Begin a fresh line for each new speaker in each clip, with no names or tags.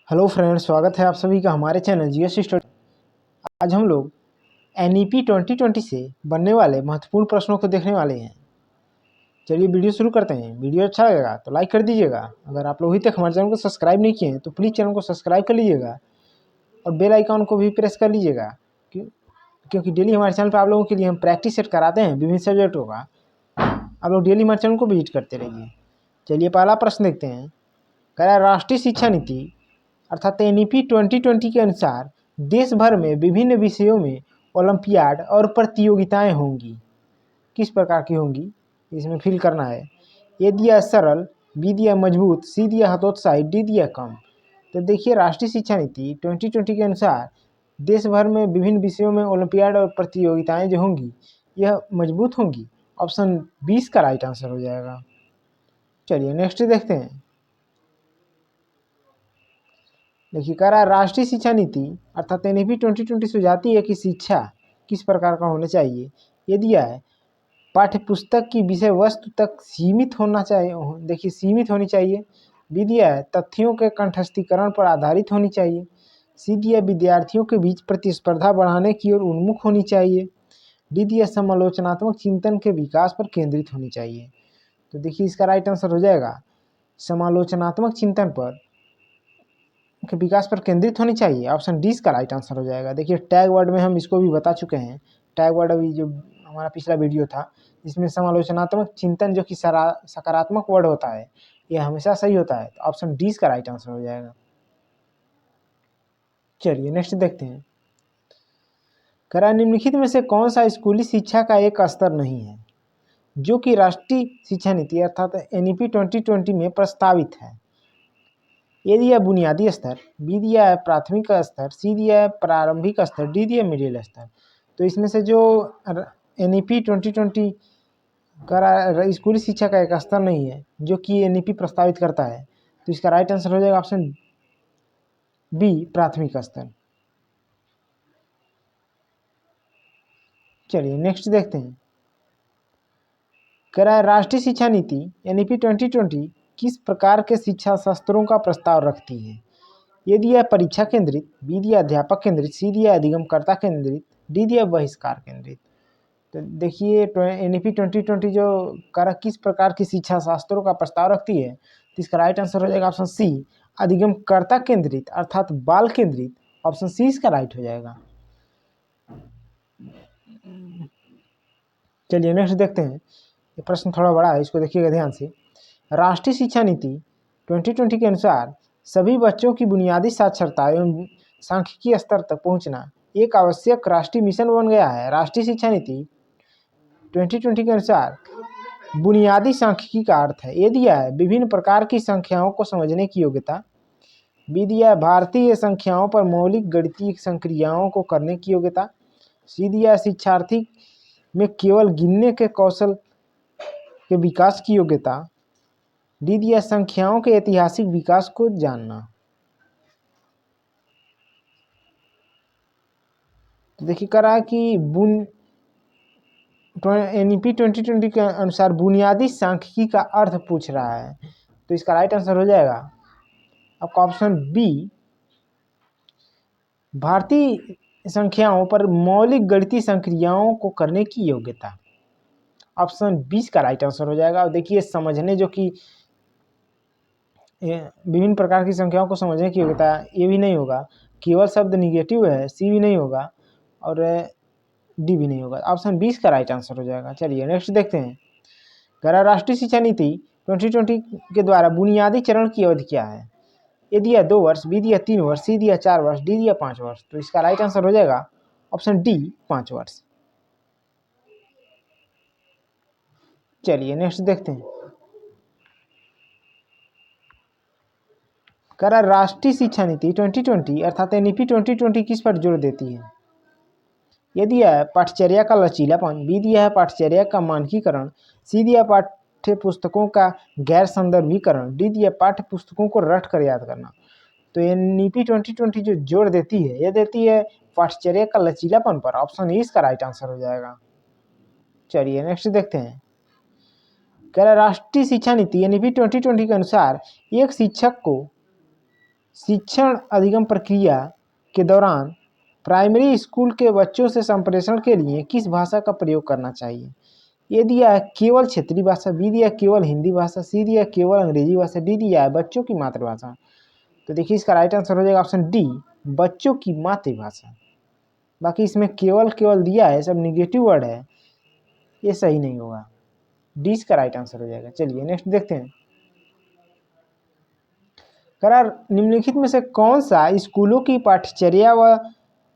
Hello friends, स्वागत है आप सभी का हमारे चैनल जीएस स्टडी। आज हम लोग एनईपी 2020 से बनने वाले महत्वपूर्ण प्रश्नों को देखने वाले हैं। चलिए वीडियो शुरू करते हैं। वीडियो अच्छा लगेगा तो लाइक कर दीजिएगा। अगर आप लोग अभी तक हमारे चैनल को सब्सक्राइब नहीं किए हैं तो प्लीज़ चैनल को सब्सक्राइब कर लीजिएगा और बेल आइकॉन को भी प्रेस कर लीजिएगा, क्योंकि डेली हमारे चैनल पर आप लोगों के लिए हम प्रैक्टिस सेट कराते हैं विभिन्न सब्जेक्टों का। आप लोग डेली हमारे चैनल को विजिट करते रहिए। चलिए पहला प्रश्न देखते हैं। कह रहा है राष्ट्रीय शिक्षा नीति अर्थात एनईपी 2020 के अनुसार देश भर में विभिन्न विषयों में ओलंपियाड और प्रतियोगिताएं होंगी। किस प्रकार की होंगी, इसमें फिल करना है। ए दिया सरल, बी दिया मजबूत, सी दिया हतोत्साही, डी दिया कम। तो देखिए, राष्ट्रीय शिक्षा नीति 2020 के अनुसार देश भर में विभिन्न विषयों में ओलंपियाड और प्रतियोगिताएं जो होंगी यह मजबूत होंगी। ऑप्शन 20 का राइट आंसर हो जाएगा। चलिए नेक्स्ट देखते हैं। देखिए, कह रहा है राष्ट्रीय शिक्षा नीति अर्थात एनईपी 2020 सुझाती है कि शिक्षा किस प्रकार का होना चाहिए। ये दिया है पाठ्य पुस्तक की विषय वस्तु तक सीमित होना चाहिए, देखिए सीमित होनी चाहिए। बी दिया है तथ्यों के कंठस्थीकरण पर आधारित होनी चाहिए। सी दिया विद्यार्थियों के बीच प्रतिस्पर्धा बढ़ाने की ओर उन्मुख होनी चाहिए। डी दिया समालोचनात्मक चिंतन के विकास पर केंद्रित होनी चाहिए। तो देखिए, इसका राइट आंसर हो जाएगा समालोचनात्मक चिंतन पर के विकास पर केंद्रित होनी चाहिए। ऑप्शन डी का राइट आंसर हो जाएगा। देखिए, टैग वर्ड में हम इसको भी बता चुके हैं। टैग वर्ड अभी जो हमारा पिछला वीडियो था इसमें समालोचनात्मक चिंतन जो कि सकारात्मक वर्ड होता है यह हमेशा सही होता है। तो ऑप्शन डी का राइट आंसर हो जाएगा। चलिए नेक्स्ट देखते हैं। कह निम्नलिखित में से कौन सा स्कूली शिक्षा का एक स्तर नहीं है जो कि राष्ट्रीय शिक्षा नीति अर्थात एनईपी 2020 में प्रस्तावित है। ए दिया है बुनियादी स्तर, बी दिया है प्राथमिक स्तर, सी दिया है प्रारंभिक स्तर, डी दिया है मिडिल स्तर। तो इसमें से जो एनईपी 2020 का स्कूली शिक्षा का एक स्तर नहीं है जो कि एनईपी प्रस्तावित करता है, तो इसका राइट आंसर हो जाएगा ऑप्शन बी प्राथमिक स्तर। चलिए नेक्स्ट देखते हैं। कह रहा है राष्ट्रीय शिक्षा नीति एनईपी 2020 किस प्रकार के शिक्षा शास्त्रों का प्रस्ताव रखती है। ये दिया है परीक्षा केंद्रित, बी दिया अध्यापक केंद्रित, सी दिया अधिगमकर्ता केंद्रित, डी दिया बहिष्कार केंद्रित। तो देखिए, एनईपी 2020 जो किस प्रकार की शिक्षा शास्त्रों का प्रस्ताव रखती है, तो इसका राइट आंसर हो जाएगा ऑप्शन सी अधिगमकर्ता केंद्रित अर्थात बाल केंद्रित। ऑप्शन सी इसका राइट हो जाएगा। चलिए नेक्स्ट देखते हैं। ये प्रश्न थोड़ा बड़ा है, इसको देखिएगा ध्यान से। राष्ट्रीय शिक्षा नीति 2020 के अनुसार सभी बच्चों की बुनियादी साक्षरता एवं सांख्यिकीय स्तर तक पहुंचना एक आवश्यक राष्ट्रीय मिशन बन गया है। राष्ट्रीय शिक्षा नीति 2020 के अनुसार बुनियादी सांख्यिकी का अर्थ है। ये दिया है विभिन्न प्रकार की संख्याओं को समझने की योग्यता, बी दिया है भारतीय संख्याओं पर मौलिक गणितीय संक्रियाओं को करने की योग्यता, सी दिया है शिक्षार्थी में केवल गिनने के कौशल के विकास की योग्यता, डी दिया संख्याओं के ऐतिहासिक विकास को जानना। तो देखिए, करा कि एनईपी 2020 के अनुसार बुनियादी सांख्यिकी का अर्थ पूछ रहा है, तो इसका राइट आंसर हो जाएगा आपका ऑप्शन बी भारतीय संख्याओं पर मौलिक गणितीय संक्रियाओं को करने की योग्यता। ऑप्शन 20 का राइट आंसर हो जाएगा। देखिए, समझने जो कि विभिन्न प्रकार की संख्याओं को समझने की योग्यता, ये भी नहीं होगा। केवल शब्द निगेटिव है, सी भी नहीं होगा और डी भी नहीं होगा। ऑप्शन 20 का राइट आंसर हो जाएगा। चलिए नेक्स्ट देखते हैं। राष्ट्रीय शिक्षा नीति 2020 के द्वारा बुनियादी चरण की अवधि क्या है। ए दिया 2 वर्ष, बी दिया 3 वर्ष, सी दिया 4 वर्ष, डी दिया 5 वर्ष। तो इसका राइट आंसर हो जाएगा ऑप्शन डी 5 वर्ष। चलिए नेक्स्ट देखते हैं। राष्ट्रीय शिक्षा नीति 2020 अर्थात एनईपी 2020 किस पर जोर देती है। ये दिया है पाठ्यचर्या का लचीलापन, बी दिया है पाठ्यचर्या का मानकीकरण, सी दिया पाठ्य पुस्तकों का गैर संदर्भीकरण, डी दिया पाठ्य पुस्तकों को रट कर याद करना। तो एनईपी 2020 जो जोर देती है, ये देती है पाठ्यचर्या का लचीलापन पर। ऑप्शन ई इसका राइट आंसर हो जाएगा। चलिए नेक्स्ट देखते हैं। कह रहा राष्ट्रीय शिक्षा नीति एनईपी 2020 के अनुसार एक शिक्षक को शिक्षण अधिगम प्रक्रिया के दौरान प्राइमरी स्कूल के बच्चों से संप्रेषण के लिए किस भाषा का प्रयोग करना चाहिए? ए दिया है केवल क्षेत्रीय भाषा, बी दिया है केवल हिंदी भाषा, सी दिया है केवल अंग्रेजी भाषा, डी दिया है बच्चों की मातृभाषा। तो देखिए इसका राइट आंसर हो जाएगा ऑप्शन डी, बच्चों की मातृभाषा। बाकी इसमें केवल केवल दिया है, सब निगेटिव वर्ड है, ये सही नहीं होगा, डी इसका राइट आंसर हो जाएगा। चलिए नेक्स्ट देखते हैं। करार निम्नलिखित में से कौन सा स्कूलों की पाठ्यचर्या व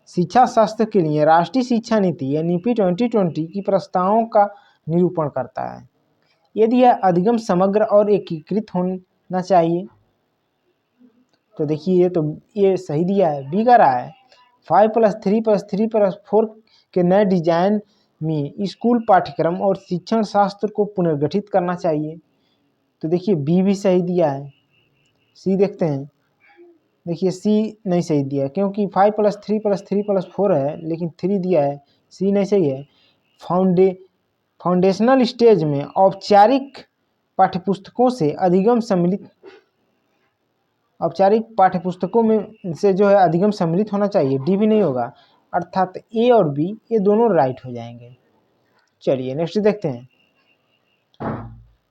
शिक्षा शास्त्र के लिए राष्ट्रीय शिक्षा नीति एनईपी 2020 की प्रस्तावों का निरूपण करता है? यदि यह अधिगम समग्र और एकीकृत होना चाहिए, तो देखिए ये सही दिया है, बी का रहा है 5+3+3+4 के नए डिजाइन में स्कूल पाठ्यक्रम और शिक्षण शास्त्र को पुनर्गठित करना चाहिए। तो देखिए बी भी सही दिया है। सी देखते हैं, देखिए सी नहीं सही दिया है क्योंकि 5+3+3+4 है, लेकिन 3 दिया है, सी नहीं सही है। फाउंडेशनल स्टेज में औपचारिक पाठ्यपुस्तकों से अधिगम सम्मिलित, औपचारिक पाठ्यपुस्तकों में से जो है अधिगम सम्मिलित होना चाहिए, डी भी नहीं होगा, अर्थात ए और बी ये दोनों राइट हो जाएंगे। चलिए नेक्स्ट देखते हैं।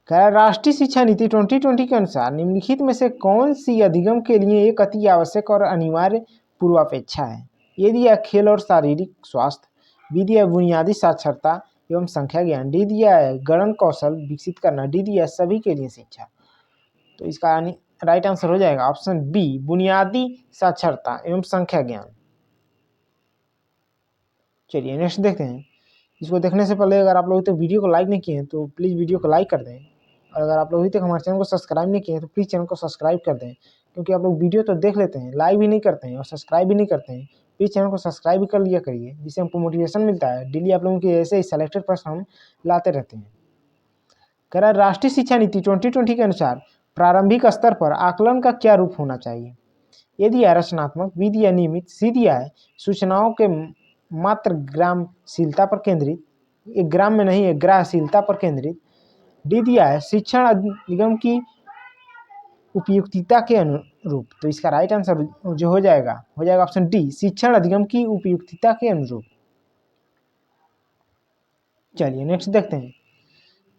राष्ट्रीय शिक्षा नीति 2020 के अनुसार निम्नलिखित में से कौन सी अधिगम के लिए एक अति आवश्यक और अनिवार्य पूर्वापेक्षा है? ये दिया खेल और शारीरिक स्वास्थ्य, बी दिया बुनियादी साक्षरता एवं संख्या ज्ञान, डी दिया है गणन कौशल विकसित करना, डी दिया सभी के लिए शिक्षा। तो इसका राइट आंसर हो जाएगा ऑप्शन बी, बुनियादी साक्षरता एवं संख्या ज्ञान। चलिए नेक्स्ट देखते हैं। इसको देखने से पहले अगर आप लोग तो वीडियो को लाइक नहीं किए हैं तो प्लीज़ वीडियो को लाइक कर दें, और अगर आप लोग अभी तक हमारे चैनल को सब्सक्राइब नहीं किए हैं तो प्लीज़ चैनल को सब्सक्राइब कर दें, क्योंकि आप लोग वीडियो तो देख लेते हैं, लाइक भी नहीं करते हैं और सब्सक्राइब भी नहीं करते हैं। प्लीज़ चैनल को सब्सक्राइब भी कर लिया करिए, जिससे हमको मोटिवेशन मिलता है, डेली आप लोगों के ऐसे ही सेलेक्टेड प्रश्न हम लाते रहते हैं। कह रहा है राष्ट्रीय शिक्षा नीति 2020 के अनुसार प्रारंभिक स्तर पर आकलन का क्या रूप होना चाहिए? ये दिया है रचनात्मक, बी दिया नियमित, सी दिया है सूचनाओं के मात्र ग्रामशीलता पर केंद्रित, एक ग्राम में नहीं है ग्राहशीलता पर केंद्रित, डी दिया है शिक्षण अधिगम की उपयुक्तता के अनुरूप। तो इसका राइट आंसर जो हो जाएगा ऑप्शन डी, शिक्षण अधिगम की उपयुक्तता के अनुरूप। चलिए नेक्स्ट देखते हैं।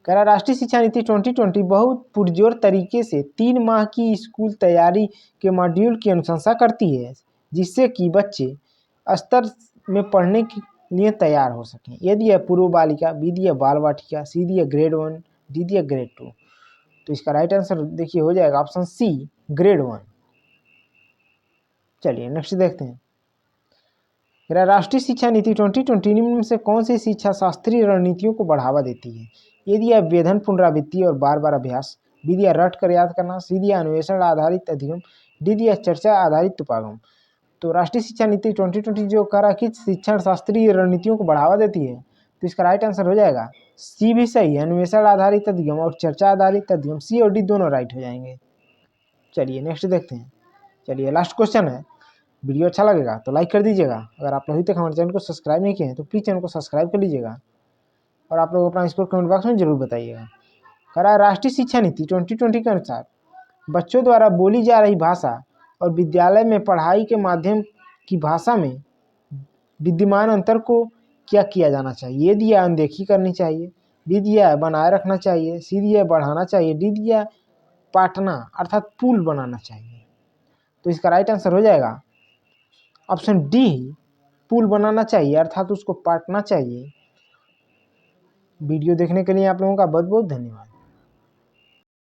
कह रहा राष्ट्रीय शिक्षा नीति 2020 बहुत पुरजोर तरीके से 3 माह की स्कूल तैयारी के मॉड्यूल की अनुशंसा करती है, जिससे कि बच्चे स्तर में पढ़ने के लिए तैयार हो सकें। ये दिया पूर्व बालिका, बी दिया बाल वाटिका, सी दिया ग्रेड 1, डी दिया ग्रेड 2। तो इसका राइट आंसर देखिए हो जाएगा ऑप्शन सी, ग्रेड 1। चलिए नेक्स्ट देखते हैं। राष्ट्रीय शिक्षा नीति 2020 निम्न में से कौन सी शिक्षा शास्त्रीय रणनीतियों को बढ़ावा देती है? ये दिया वेधन पुनरावृत्ति और बार बार अभ्यास, बी दिया रट कर याद करना, सी दिया अन्वेषण आधारित अधिगम, डी दिया चर्चा आधारित उपागम। तो राष्ट्रीय शिक्षा नीति 2020 जो कह रहा है कि शिक्षण शास्त्रीय रणनीतियों को बढ़ावा देती है, तो इसका राइट आंसर हो जाएगा सी भी सही है, अन्वेषण आधारित अधिगम और चर्चा आधारित अधिगम, सी और डी दोनों राइट हो जाएंगे। चलिए नेक्स्ट देखते हैं। चलिए लास्ट क्वेश्चन है। वीडियो अच्छा लगेगा तो लाइक कर दीजिएगा, अगर आप अभी तक हमारे चैनल को सब्सक्राइब नहीं किए हैं तो प्लीज़ चैनल को सब्सक्राइब कर लीजिएगा, और आप लोग अपना स्कोर कमेंट बॉक्स में जरूर बताइएगा। कह रहा है राष्ट्रीय शिक्षा नीति 2020 के अनुसार बच्चों द्वारा बोली जा रही भाषा और विद्यालय में पढ़ाई के माध्यम की भाषा में विद्यमान अंतर को क्या किया जाना चाहिए? ये दिया अनदेखी करनी चाहिए, बी दिया बनाए रखना चाहिए, सी दिया बढ़ाना चाहिए, डी दिया पाटना अर्थात पुल बनाना चाहिए। तो इसका राइट आंसर हो जाएगा ऑप्शन डी, पुल बनाना चाहिए अर्थात उसको पाटना चाहिए। वीडियो देखने के लिए आप लोगों का बहुत बहुत धन्यवाद।